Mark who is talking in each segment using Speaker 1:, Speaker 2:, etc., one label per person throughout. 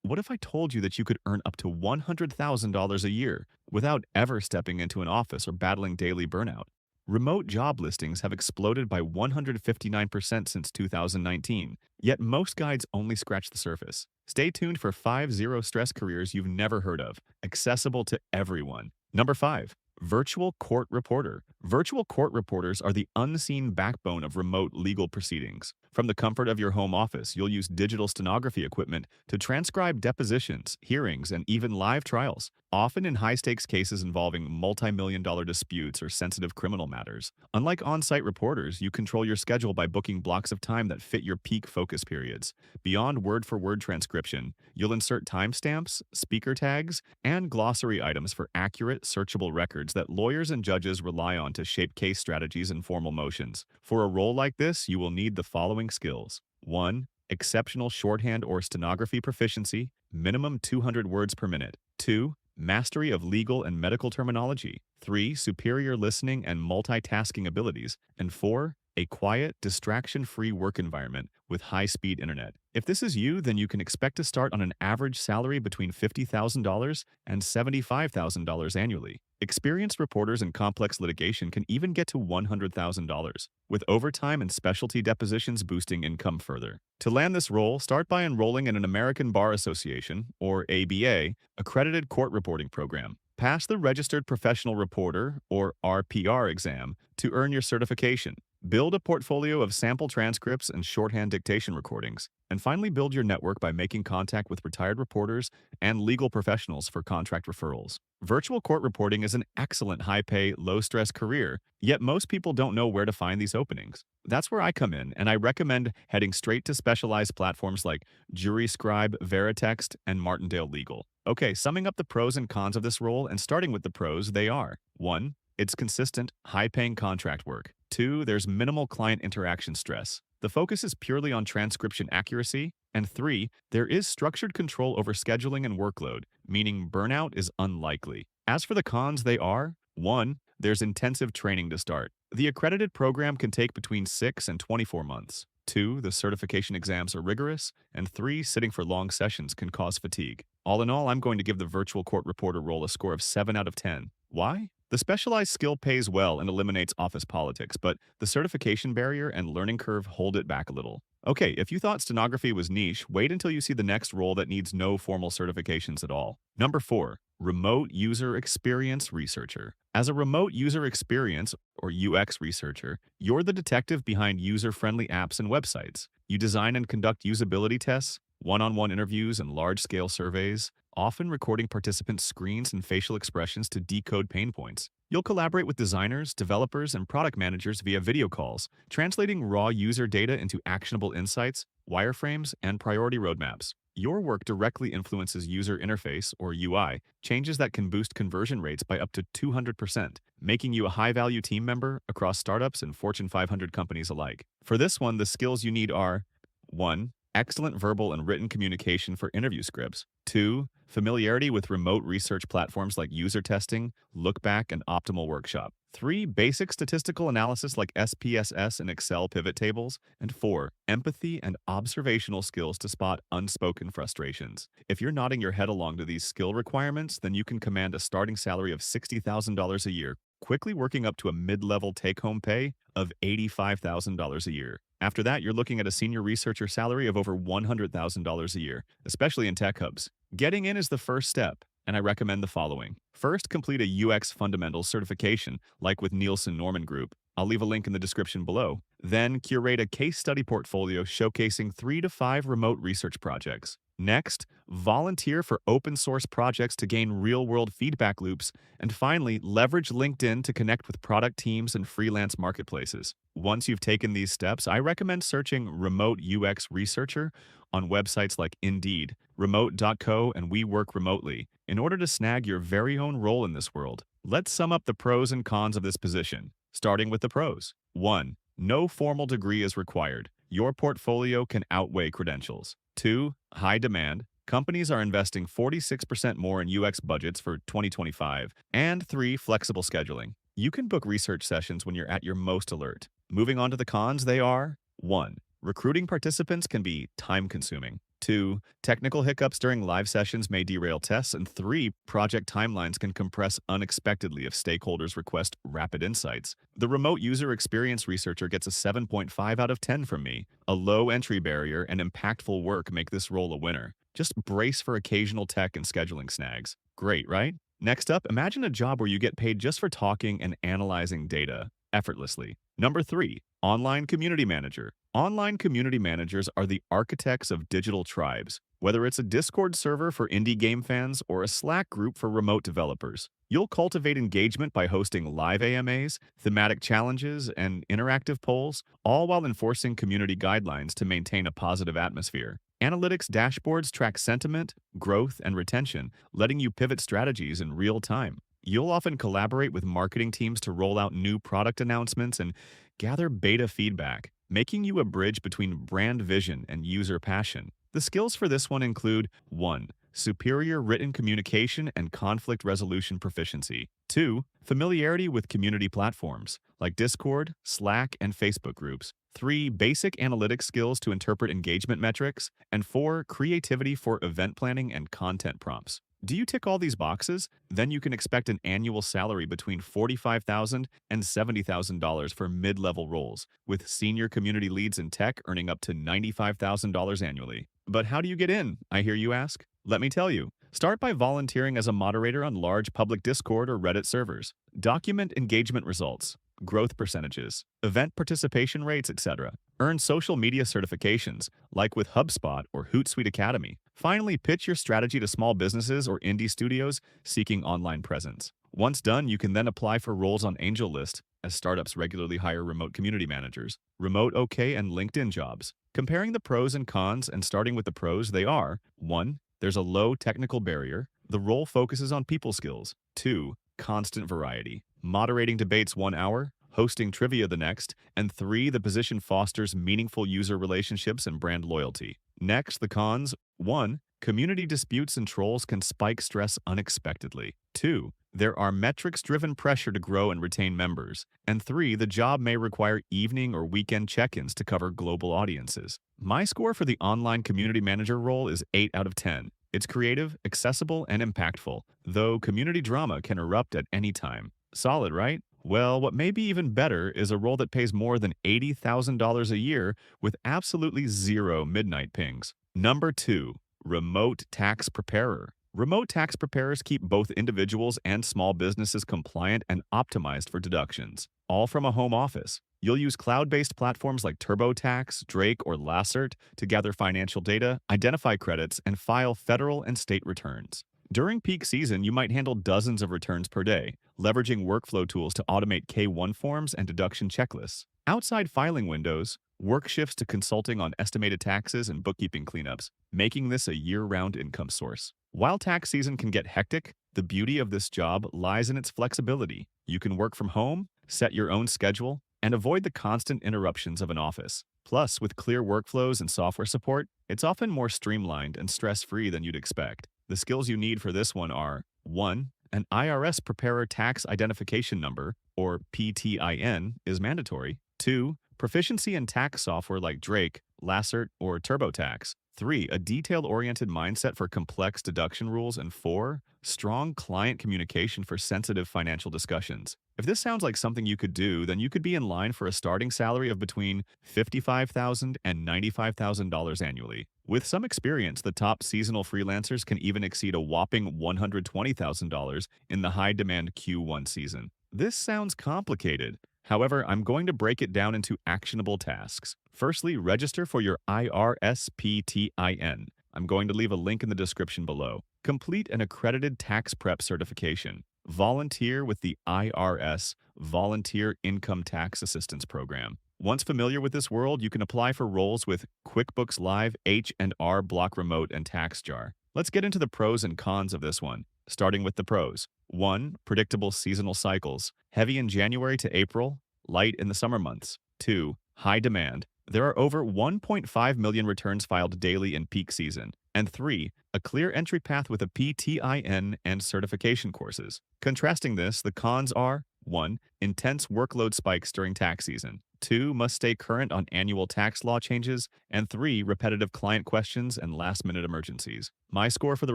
Speaker 1: What if I told you that you could earn up to $100,000 a year without ever stepping into an office or battling daily burnout? Remote job listings have exploded by 159% since 2019, yet most guides only scratch the surface. Stay tuned for 5 zero-stress careers you've never heard of, accessible to everyone. Number 5. Virtual court reporter. Virtual court reporters are the unseen backbone of remote legal proceedings. From the comfort of your home office, you'll use digital stenography equipment to transcribe depositions, hearings, and even live trials, often in high-stakes cases involving multi-million-dollar disputes or sensitive criminal matters. Unlike on-site reporters, you control your schedule by booking blocks of time that fit your peak focus periods. Beyond word-for-word transcription, you'll insert timestamps, speaker tags, and glossary items for accurate, searchable records that lawyers and judges rely on to shape case strategies and formal motions. For a role like this, you will need the following skills. 1. Exceptional shorthand or stenography proficiency, minimum 200 words per minute. 2. Mastery of legal and medical terminology. 3. Superior listening and multitasking abilities. And 4. A quiet, distraction-free work environment with high-speed internet. If this is you, then you can expect to start on an average salary between $50,000 and $75,000 annually. Experienced reporters in complex litigation can even get to $100,000, with overtime and specialty depositions boosting income further. To land this role, start by enrolling in an American Bar Association, or ABA, accredited court reporting program. Pass the Registered Professional Reporter, or RPR exam, to earn your certification. Build a portfolio of sample transcripts and shorthand dictation recordings. And finally, build your network by making contact with retired reporters and legal professionals for contract referrals. Virtual court reporting is an excellent high-pay, low-stress career, yet most people don't know where to find these openings. That's where I come in, and I recommend heading straight to specialized platforms like JuryScribe, Veritext, and Martindale Legal. Okay, summing up the pros and cons of this role, and starting with the pros, they are: 1. It's consistent, high-paying contract work. 2. There's minimal client interaction stress. The focus is purely on transcription accuracy. And 3. There is structured control over scheduling and workload, meaning burnout is unlikely. As for the cons, they are: 1. There's intensive training to start. The accredited program can take between 6 and 24 months. 2. The certification exams are rigorous. And 3. Sitting for long sessions can cause fatigue. All in all, I'm going to give the virtual court reporter role a score of 7 out of 10. Why? The specialized skill pays well and eliminates office politics, but the certification barrier and learning curve hold it back a little. Okay, if you thought stenography was niche, wait until you see the next role that needs no formal certifications at all. Number 4. Remote User Experience Researcher. As a remote user experience, or UX researcher, you're the detective behind user-friendly apps and websites. You design and conduct usability tests, one-on-one interviews, and large-scale surveys, often recording participants' screens and facial expressions to decode pain points. You'll collaborate with designers, developers, and product managers via video calls, translating raw user data into actionable insights, wireframes, and priority roadmaps. Your work directly influences user interface, or UI, changes that can boost conversion rates by up to 200%, making you a high-value team member across startups and Fortune 500 companies alike. For this one, the skills you need are: 1. Excellent verbal and written communication for interview scripts. 2. Familiarity with remote research platforms like user testing, Lookback, and Optimal Workshop. 3. Basic statistical analysis like SPSS and Excel pivot tables. And 4. Empathy and observational skills to spot unspoken frustrations. If you're nodding your head along to these skill requirements, then you can command a starting salary of $60,000 a year, quickly working up to a mid-level take-home pay of $85,000 a year. After that, you're looking at a senior researcher salary of over $100,000 a year, especially in tech hubs. Getting in is the first step, and I recommend the following. First, complete a UX Fundamentals certification, like with Nielsen Norman Group. I'll leave a link in the description below. Then, curate a case study portfolio showcasing 3 to 5 remote research projects. Next, volunteer for open source projects to gain real-world feedback loops. And finally, leverage LinkedIn to connect with product teams and freelance marketplaces. Once you've taken these steps, I recommend searching Remote UX Researcher on websites like Indeed, Remote.co, and We Work Remotely in order to snag your very own role in this world. Let's sum up the pros and cons of this position, starting with the pros. 1. No formal degree is required. Your portfolio can outweigh credentials. 2. High demand. Companies are investing 46% more in UX budgets for 2025. And 3. Flexible scheduling. You can book research sessions when you're at your most alert. Moving on to the cons, they are: 1. Recruiting participants can be time-consuming. 2. Technical hiccups during live sessions may derail tests. And 3. Project timelines can compress unexpectedly if stakeholders request rapid insights. The remote user experience researcher gets a 7.5 out of 10 from me. A low entry barrier and impactful work make this role a winner. Just brace for occasional tech and scheduling snags. Great, right? Next up, imagine a job where you get paid just for talking and analyzing data effortlessly. Number 3, online community manager. Online community managers are the architects of digital tribes. Whether it's a Discord server for indie game fans or a Slack group for remote developers, you'll cultivate engagement by hosting live AMAs, thematic challenges, and interactive polls, all while enforcing community guidelines to maintain a positive atmosphere. Analytics dashboards track sentiment, growth, and retention, letting you pivot strategies in real time. You'll often collaborate with marketing teams to roll out new product announcements and gather beta feedback, making you a bridge between brand vision and user passion. The skills for this one include 1. Superior written communication and conflict resolution proficiency. 2. Familiarity with community platforms like Discord, Slack, and Facebook groups. 3. Basic analytics skills to interpret engagement metrics. And 4. Creativity for event planning and content prompts. Do you tick all these boxes? Then you can expect an annual salary between $45,000 and $70,000 for mid-level roles, with senior community leads in tech earning up to $95,000 annually. But how do you get in, I hear you ask? Let me tell you. Start by volunteering as a moderator on large public Discord or Reddit servers. Document engagement results, growth percentages, event participation rates, etc. Earn social media certifications, like with HubSpot or Hootsuite Academy. Finally, pitch your strategy to small businesses or indie studios seeking online presence. Once done, you can then apply for roles on AngelList, as startups regularly hire remote community managers, Remote OK, and LinkedIn jobs. Comparing the pros and cons and starting with the pros, they are: 1. There's a low technical barrier. The role focuses on people skills. 2. Constant variety. Moderating debates 1 hour, hosting trivia the next. And 3. The position fosters meaningful user relationships and brand loyalty. Next, the cons. 1. Community disputes and trolls can spike stress unexpectedly. 2. There are metrics-driven pressure to grow and retain members. And 3. The job may require evening or weekend check-ins to cover global audiences. My score for the online community manager role is 8 out of 10. It's creative, accessible, and impactful, though community drama can erupt at any time. Solid, right? Well, what may be even better is a role that pays more than $80,000 a year with absolutely zero midnight pings. Number 2. Remote tax preparer. Remote tax preparers keep both individuals and small businesses compliant and optimized for deductions, all from a home office. You'll use cloud-based platforms like TurboTax, Drake, or Lacert to gather financial data, identify credits, and file federal and state returns. During peak season, you might handle dozens of returns per day, leveraging workflow tools to automate K-1 forms and deduction checklists. Outside filing windows, work shifts to consulting on estimated taxes and bookkeeping cleanups, making this a year-round income source. While tax season can get hectic, the beauty of this job lies in its flexibility. You can work from home, set your own schedule, and avoid the constant interruptions of an office. Plus, with clear workflows and software support, it's often more streamlined and stress-free than you'd expect. The skills you need for this one are: 1. An IRS Preparer Tax Identification Number, or PTIN, is mandatory. 2. Proficiency in tax software like Drake, Lacert, or TurboTax. 3. A detail-oriented mindset for complex deduction rules. And 4. Strong client communication for sensitive financial discussions. If this sounds like something you could do, then you could be in line for a starting salary of between $55,000 and $95,000 annually. With some experience, the top seasonal freelancers can even exceed a whopping $120,000 in the high-demand Q1 season. This sounds complicated. However, I'm going to break it down into actionable tasks. Firstly, register for your IRSPTIN. I'm going to leave a link in the description below. Complete an accredited tax prep certification. Volunteer with the IRS Volunteer Income Tax Assistance Program. Once familiar with this world, you can apply for roles with QuickBooks Live, H&R Block Remote, and TaxJar. Let's get into the pros and cons of this one, starting with the pros. 1. Predictable seasonal cycles. Heavy in January to April, light in the summer months. 2. High demand. There are over 1.5 million returns filed daily in peak season. And 3. A clear entry path with a PTIN and certification courses. Contrasting this, the cons are: 1. Intense workload spikes during tax season. 2. Must stay current on annual tax law changes. And 3. Repetitive client questions and last-minute emergencies. My score for the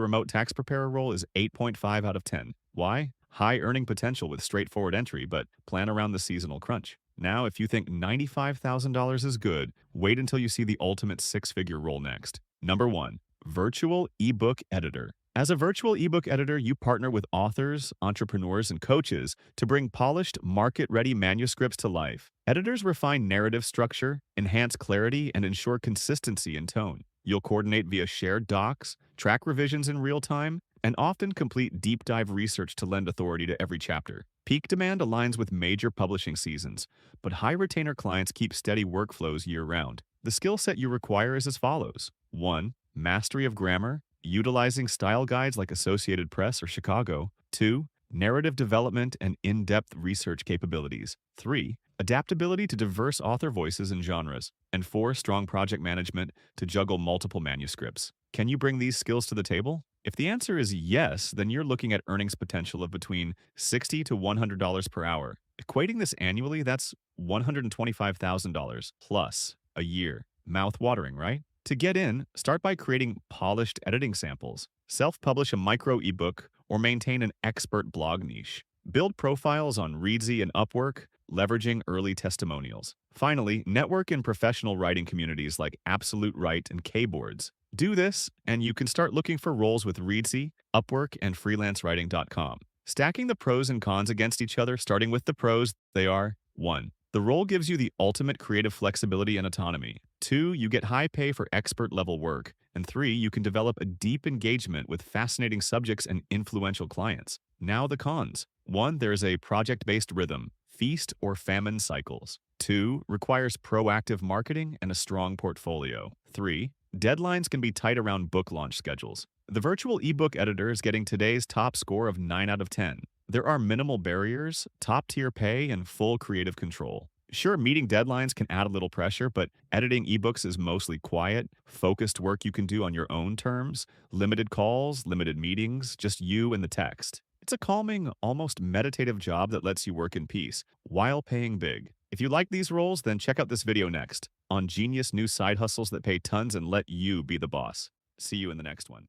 Speaker 1: remote tax preparer role is 8.5 out of 10. Why? High earning potential with straightforward entry, but plan around the seasonal crunch. Now, if you think $95,000 is good, wait until you see the ultimate six-figure role next. Number 1. Virtual ebook editor. As a virtual ebook editor, you partner with authors, entrepreneurs, and coaches to bring polished, market-ready manuscripts to life. Editors refine narrative structure, enhance clarity, and ensure consistency in tone. You'll coordinate via shared docs, track revisions in real time, and often complete deep dive research to lend authority to every chapter. Peak demand aligns with major publishing seasons, but high retainer clients keep steady workflows year round. The skill set you require is as follows: 1. Mastery of grammar, utilizing style guides like Associated Press or Chicago. 2. Narrative development and in-depth research capabilities. 3. Adaptability to diverse author voices and genres. And 4. Strong project management to juggle multiple manuscripts. Can you bring these skills to the table? If the answer is yes, then you're looking at earnings potential of between $60 to $100 per hour. Equating this annually, that's $125,000 plus a year. Mouth-watering, right? To get in, start by creating polished editing samples, self-publish a micro ebook, or maintain an expert blog niche. Build profiles on Readsy and Upwork, leveraging early testimonials. Finally, network in professional writing communities like Absolute Write and Kboards. Do this, and you can start looking for roles with Readsy, Upwork, and freelancewriting.com. Stacking the pros and cons against each other, starting with the pros, they are: 1. The role gives you the ultimate creative flexibility and autonomy. 2. You get high pay for expert-level work. And 3. You can develop a deep engagement with fascinating subjects and influential clients. Now the cons. 1. There is a project-based rhythm, feast or famine cycles. 2. Requires proactive marketing and a strong portfolio. 3. Deadlines can be tight around book launch schedules. The virtual ebook editor is getting today's top score of 9 out of 10. There are minimal barriers, top-tier pay, and full creative control. Sure, meeting deadlines can add a little pressure, but editing ebooks is mostly quiet, focused work you can do on your own terms, limited calls, limited meetings, just you and the text. It's a calming, almost meditative job that lets you work in peace, while paying big. If you like these roles, then check out this video next on genius new side hustles that pay tons and let you be the boss. See you in the next one.